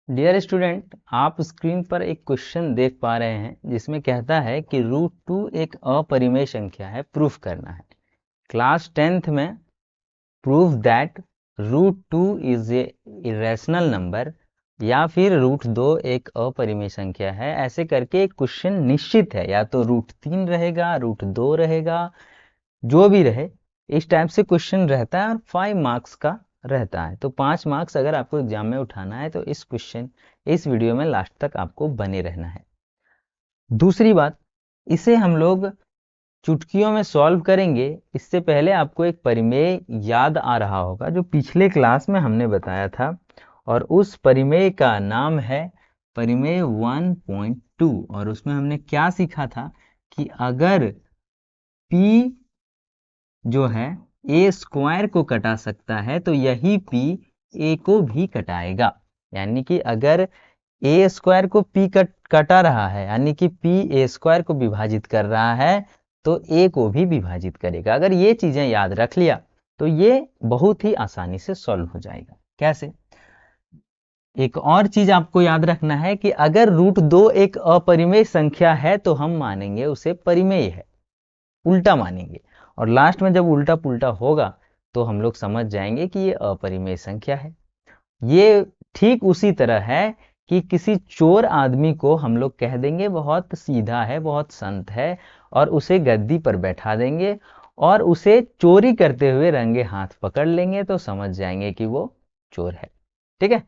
Dear student, आप screen पर एक क्वेश्चन देख पा रहे हैं जिसमें कहता है कि √2 एक अपरिमेय संख्या है, प्रूफ करना है। क्लास 10th में proof that √2 is a irrational number या फिर √2 एक अपरिमेय संख्या है, ऐसे करके एक क्वेश्चन निश्चित है, या तो √3 रहेगा, √2 रहेगा, जो भी रहे इस टाइप से क्वेश्चन रहता है और 5 मार्क्स का रहता है। तो 5 मार्क्स अगर आपको एग्जाम में उठाना है तो इस वीडियो में लास्ट तक आपको बने रहना है। दूसरी बात, इसे हम लोग चुटकियों में सॉल्व करेंगे। इससे पहले आपको एक परिमेय याद आ रहा होगा जो पिछले क्लास में हमने बताया था, और उस परिमेय का नाम है परिमेय 1.2। और उसमें हमने क्या सीखा था कि अगर P जो है ए स्क्वायर को कटा सकता है तो यही P ए को भी कटाएगा। यानी कि अगर ए स्क्वायर को P कटा रहा है, यानी कि P ए स्क्वायर को विभाजित कर रहा है, तो ए को भी विभाजित करेगा। अगर ये चीजें याद रख लिया तो ये बहुत ही आसानी से सॉल्व हो जाएगा। कैसे? एक और चीज आपको याद रखना है कि अगर √2 एक अपरिमेय संख्या है तो हम मानेंगे उसे परिमेय है, उल्टा मानेंगे। और लास्ट में जब उल्टा पुल्टा होगा तो हम लोग समझ जाएंगे कि ये अपरिमेय संख्या है। ये ठीक उसी तरह है कि किसी चोर आदमी को हम लोग कह देंगे बहुत सीधा है, बहुत संत है, और उसे गद्दी पर बैठा देंगे और उसे चोरी करते हुए रंगे हाथ पकड़ लेंगे तो समझ जाएंगे कि वो चोर है। ठीक है,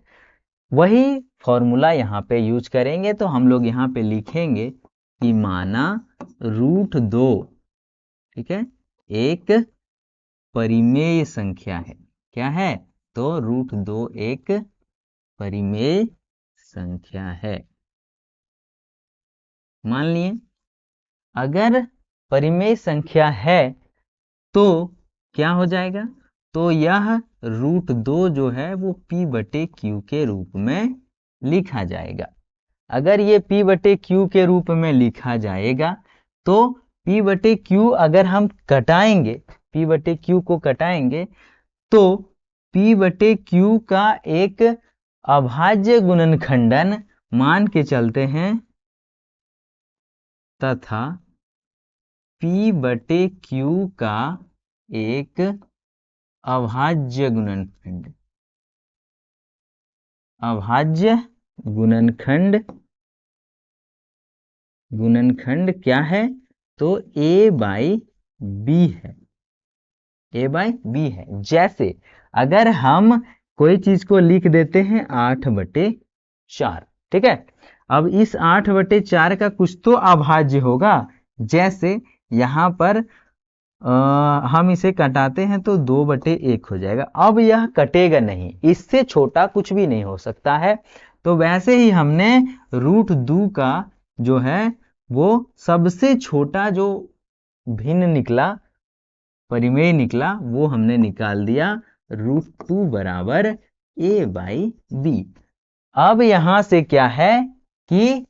वही फॉर्मूला यहाँ पे यूज करेंगे। तो हम लोग यहाँ पे लिखेंगे कि माना √2, ठीक है, एक परिमेय संख्या है। क्या है? तो √2 एक परिमेय संख्या है। मान लिए अगर परिमेय संख्या है तो क्या हो जाएगा? तो यह √2 जो है वो P/Q के रूप में लिखा जाएगा। अगर ये P/Q के रूप में लिखा जाएगा तो P/Q अगर हम कटाएंगे, P/Q को कटाएंगे तो P/Q का एक अभाज्य गुणनखंडन मान के चलते हैं तथा P/Q का एक अभाज्य गुणनखंड, अभाज्य गुणनखंड क्या है? तो A/B है, A/B है। जैसे अगर हम कोई चीज को लिख देते हैं 8/4, ठीक है, अब इस 8/4 का कुछ तो अभाज्य होगा। जैसे यहाँ पर हम इसे कटाते हैं तो 2/1 हो जाएगा। अब यह कटेगा नहीं, इससे छोटा कुछ भी नहीं हो सकता है। तो वैसे ही हमने √2 का जो है वो सबसे छोटा जो भिन्न निकला, परिमेय निकला, वो हमने निकाल दिया √2 बराबर A/B। अब यहां से क्या है कि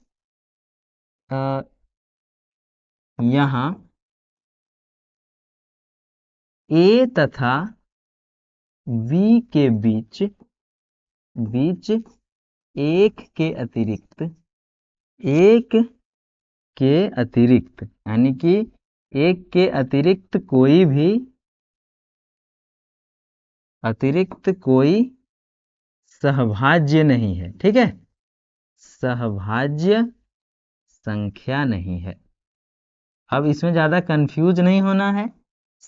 यहां A तथा B के बीच एक के अतिरिक्त यानी कि एक के अतिरिक्त कोई सहभाज्य नहीं है। ठीक है, सहभाज्य संख्या नहीं है। अब इसमें ज्यादा कंफ्यूज नहीं होना है।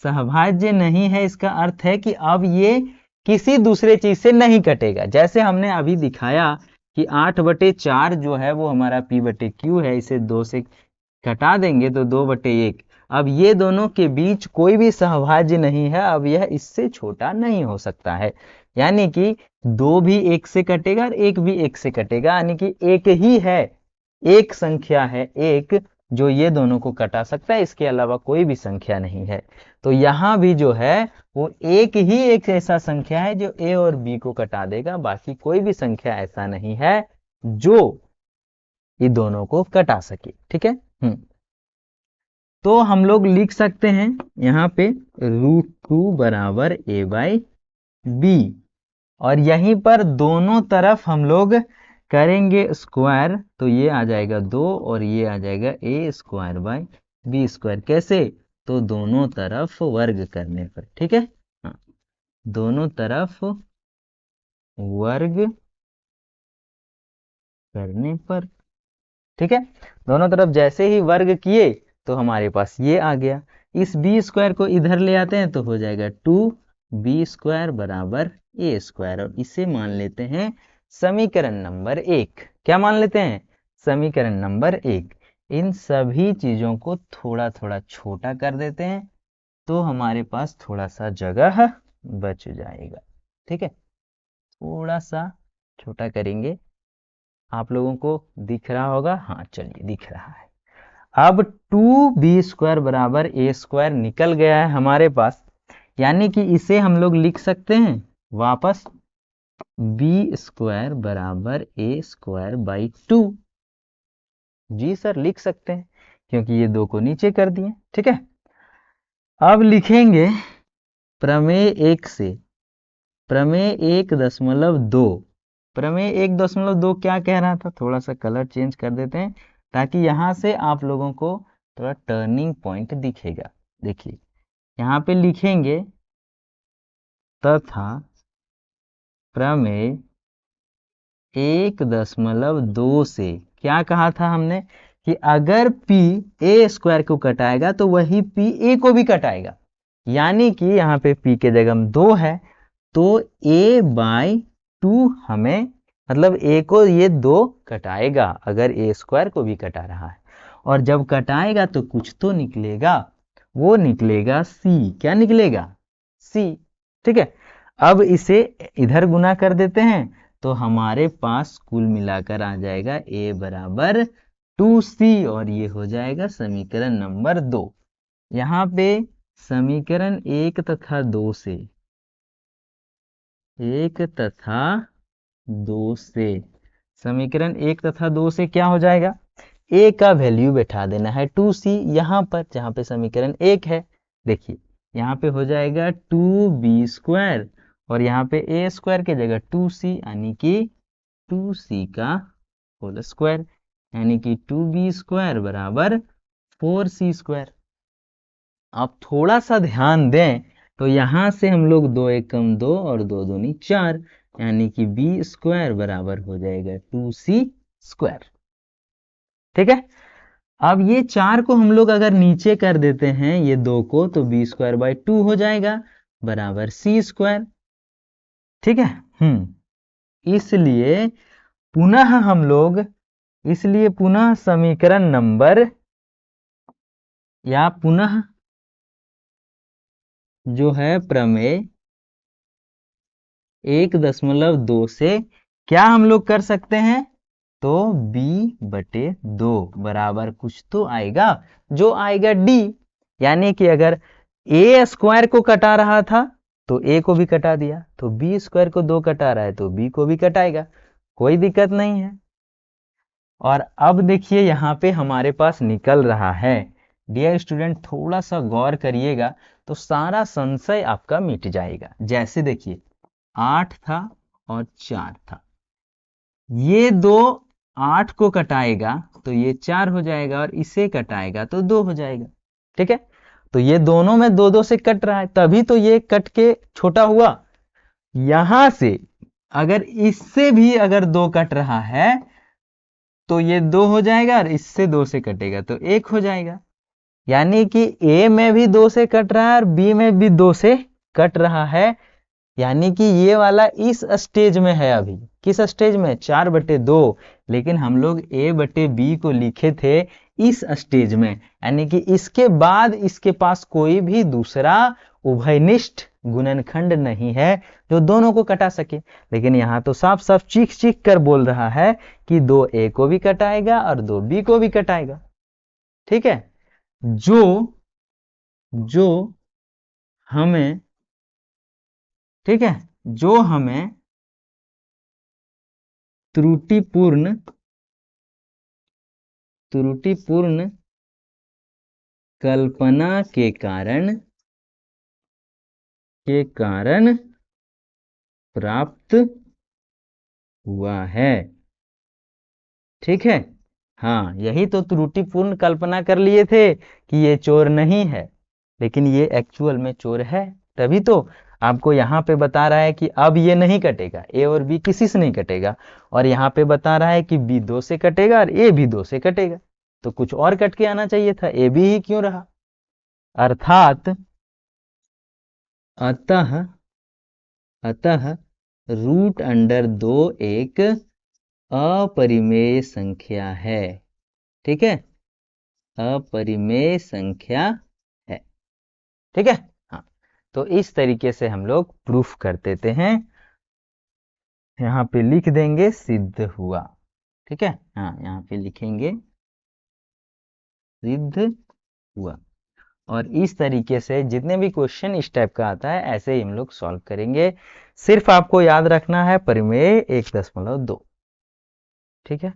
सहभाज्य नहीं है इसका अर्थ है कि अब ये किसी दूसरे चीज से नहीं कटेगा। जैसे हमने अभी दिखाया कि 8/4 जो है वो हमारा P/Q है, इसे 2 से घटा देंगे तो 2/1। अब ये दोनों के बीच कोई भी सहभाज्य नहीं है, अब यह इससे छोटा नहीं हो सकता है। यानी कि 2 भी 1 से कटेगा और 1 भी 1 से कटेगा, यानी कि एक ही है, एक संख्या है एक जो ये दोनों को कटा सकता है, इसके अलावा कोई भी संख्या नहीं है। तो यहां भी जो है वो एक ऐसा संख्या है जो A और B को कटा देगा, बाकी कोई भी संख्या ऐसा नहीं है जो ये दोनों को कटा सके। ठीक है, तो हम लोग लिख सकते हैं यहाँ पे √2 बराबर A/B, और यहीं पर दोनों तरफ हम लोग करेंगे स्क्वायर तो ये आ जाएगा 2 और ये आ जाएगा a square by b square. कैसे? तो दोनों तरफ वर्ग करने पर। ठीक है, हाँ, दोनों तरफ वर्ग करने पर। ठीक है, दोनों तरफ जैसे ही वर्ग किए तो हमारे पास ये आ गया। इस बी स्क्वायर को इधर ले आते हैं तो हो जाएगा 2b² बराबर a स्क्वायर, और इसे मान लेते हैं समीकरण नंबर 1। क्या मान लेते हैं? समीकरण नंबर 1। इन सभी चीजों को थोड़ा थोड़ा छोटा कर देते हैं तो हमारे पास थोड़ा सा जगह बच जाएगा। ठीक है, थोड़ा सा छोटा करेंगे। आप लोगों को दिख रहा होगा? हाँ, चलिए, दिख रहा है। अब 2b² बराबर a स्क्वायर निकल गया है हमारे पास, यानी कि इसे हम लोग लिख सकते हैं वापस b² बराबर a स्क्वायर बाई 2। जी सर, लिख सकते हैं क्योंकि ये 2 को नीचे कर दिए। ठीक है, अब लिखेंगे प्रमेय 1 से प्रमेय 1.2। प्रमेय 1.2 क्या कह रहा था? थोड़ा सा कलर चेंज कर देते हैं ताकि यहां से आप लोगों को थोड़ा टर्निंग पॉइंट दिखेगा। देखिए, यहाँ पे लिखेंगे तथा प्रमेय 1.2 से क्या कहा था हमने कि अगर p a स्क्वायर को कटाएगा तो वही p a को भी कटाएगा, यानी कि यहाँ पे p के जगह में 2 है तो a बाई 2 हमें, मतलब a को ये 2 कटाएगा अगर a स्क्वायर को भी कटा रहा है, और जब कटाएगा तो कुछ तो निकलेगा, वो निकलेगा c। क्या निकलेगा? c। ठीक है, अब इसे इधर गुना कर देते हैं तो हमारे पास कुल मिलाकर आ जाएगा a बराबर 2c, और ये हो जाएगा समीकरण नंबर 2। यहाँ पे समीकरण 1 तथा 2 से 1 तथा 2 से समीकरण 1 तथा 2 से क्या हो जाएगा? a का वैल्यू बैठा देना है 2c यहाँ पर, जहाँ पे समीकरण 1 है। देखिए, यहाँ पे हो जाएगा 2b² और यहाँ पे a स्क्वायर के जगह 2c, यानी कि 2c का होल स्क्वायर, यानी कि 2b² बराबर 4c²। आप थोड़ा सा ध्यान दें तो यहां से हम लोग 2 एकम 2 और 2 दूनी 4, यानी कि b² बराबर हो जाएगा 2c²। ठीक है, अब ये 4 को हम लोग अगर नीचे कर देते हैं ये 2 को, तो b² बाई 2 हो जाएगा बराबर c²। ठीक है, इसलिए पुनः हम लोग, इसलिए पुनः समीकरण नंबर, या पुनः जो है प्रमेय 1.2 से क्या हम लोग कर सकते हैं? तो b/2 बराबर कुछ तो आएगा, जो आएगा d, यानी कि अगर a स्क्वायर को कटा रहा था तो a को भी कटा दिया, तो b स्क्वायर को 2 कटा रहा है तो b को भी कटाएगा, कोई दिक्कत नहीं है। और अब देखिए यहाँ पे हमारे पास निकल रहा है, डियर स्टूडेंट थोड़ा सा गौर करिएगा तो सारा संशय आपका मिट जाएगा। जैसे देखिए 8 था और 4 था, ये 2 8 को कटाएगा तो ये 4 हो जाएगा, और इसे कटाएगा तो 2 हो जाएगा। ठीक है, तो ये दोनों में 2 से कट रहा है, तभी तो ये कट के छोटा हुआ। यहां से अगर इससे भी अगर 2 कट रहा है तो ये 2 हो जाएगा, और इससे 2 से कटेगा तो 1 हो जाएगा, यानी कि a में भी 2 से कट रहा है और b में भी 2 से कट रहा है, यानी कि ये वाला इस स्टेज में है। अभी किस स्टेज में? 4/2, लेकिन हम लोग a/b को लिखे थे इस स्टेज में, यानी कि इसके बाद इसके पास कोई भी दूसरा उभयनिष्ठ गुणनखंड नहीं है जो दोनों को कटा सके। लेकिन यहाँ तो साफ साफ चीख चीख कर बोल रहा है कि 2a को भी कटाएगा और 2b को भी कटाएगा। ठीक है, जो जो हमें, ठीक है, जो हमें त्रुटिपूर्ण कल्पना के कारण प्राप्त हुआ है। ठीक है। हाँ, यही तो त्रुटिपूर्ण कल्पना कर लिए थे कि ये चोर नहीं है, लेकिन ये एक्चुअल में चोर है। तभी तो आपको यहाँ पे बता रहा है कि अब ये नहीं कटेगा, ए और बी किसी से नहीं कटेगा, और यहाँ पे बता रहा है कि बी 2 से कटेगा और ए भी 2 से कटेगा। तो कुछ और कट के आना चाहिए था, ए बी ही क्यों रहा। अर्थात अतः अतः रूट अंडर 2 एक अपरिमेय संख्या है। ठीक है, अपरिमेय संख्या है। ठीक है। हाँ, तो इस तरीके से हम लोग प्रूफ कर देते हैं। यहाँ पे लिख देंगे सिद्ध हुआ। ठीक है। हाँ, यहाँ पे लिखेंगे सिद्ध हुआ। और इस तरीके से जितने भी क्वेश्चन इस टाइप का आता है ऐसे ही हम लोग सॉल्व करेंगे। सिर्फ आपको याद रखना है परिमेय 1.2। ठीक है।